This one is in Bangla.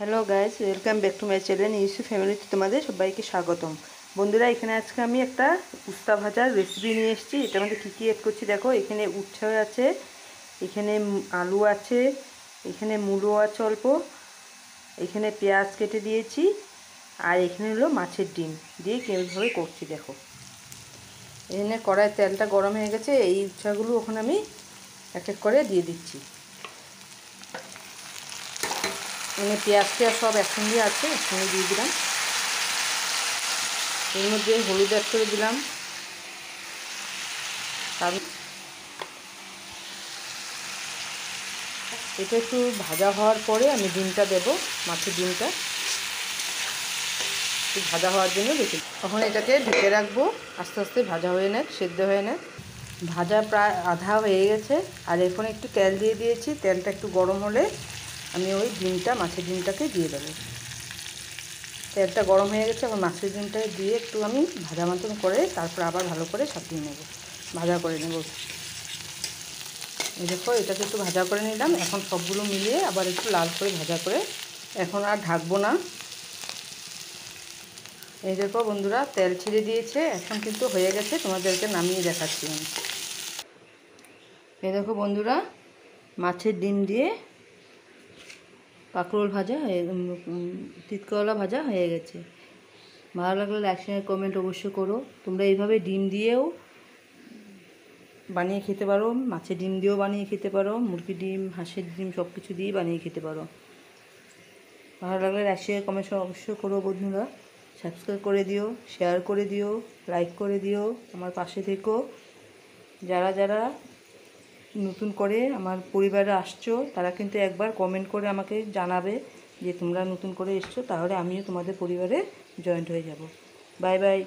Hello guys, welcome back to my channel ইউসু ফ্যামিলিতে তোমাদের সবাইকে স্বাগতম। বন্ধুরা, এখানে আজকে আমি একটা উস্তা ভাজার রেসিপি নিয়ে এসেছি। এটার মধ্যে কী কী অ্যাড করছি দেখো। এখানে উচ্ছে আছে, এখানে আলু আছে, এখানে মূলো আছে অল্প, এখানে পেঁয়াজ কেটে দিয়েছি, আর এখানে হলো মাছের ডিম দিয়ে কীভাবে করছি দেখো। এখানে কড়াই তেলটা গরম হয়ে গেছে, এই উচ্ছেগুলো ওখানে আমি এক এক করে দিয়ে দিচ্ছি। এখানে পেঁয়াজ সব একসঙ্গে আছে, একসঙ্গে দিয়ে দিলাম। এর মধ্যে হলুদ অ্যাড করে দিলাম। এটা একটু ভাজা হওয়ার পরে আমি ডিমটা দেব, মাছের ডিমটা একটু ভাজা হওয়ার জন্য রেখে। তখন এটাকে ঢেকে রাখবো, আস্তে আস্তে ভাজা হয়ে নেয়, সেদ্ধ হয়ে নেয়। ভাজা প্রায় আধা হয়ে গেছে, আর এখন একটু তেল দিয়ে দিয়েছি। তেলটা একটু গরম হলে আমি ওই ডিমটা, মাছের ডিমটাকে দিয়ে দেবো। তেলটা গরম হয়ে গেছে, এখন মাছের ডিমটা দিয়ে একটু আমি ভাজা মতন করে তারপর আবার ভালো করে সাজিয়ে নেব, ভাজা করে নেব। এই দেখো, এটাকে একটু ভাজা করে নিলাম। এখন সবগুলো মিলিয়ে আবার একটু লাল করে ভাজা করে এখন আর ঢাকবো না। এই দেখো বন্ধুরা, তেল ছেড়ে দিয়েছে, এখন কিন্তু হয়ে গেছে। তোমাদেরকে নামিয়ে দেখাচ্ছি আমি। এই দেখো বন্ধুরা, মাছের ডিম দিয়ে কাঁকরোল ভাজা তিতকরলা ভাজা হয়ে গেছে। ভালো লাগলে লাইক শেয়ার কমেন্ট অবশ্যই করো। তোমরা এইভাবে ডিম দিয়েও বানিয়ে খেতে পারো, মাছের ডিম দিয়েও বানিয়ে খেতে পারো, মুরগির ডিম, হাঁসের ডিম সব কিছু দিয়েই বানিয়ে খেতে পারো। ভালো লাগলে লাইক শেয়ার কমেন্ট অবশ্যই করো বন্ধুরা। সাবস্ক্রাইব করে দিও, শেয়ার করে দিও, লাইক করে দিও, আমার পাশে থেকো। যারা যারা নতুন করে আমার পরিবারে আসছো, তারা কিন্তু একবার কমেন্ট করে আমাকে জানাবে যে তোমরা নতুন করে এসছো, তাহলে আমিও তোমাদের পরিবারে জয়েন্ট হয়ে যাব। Bye bye.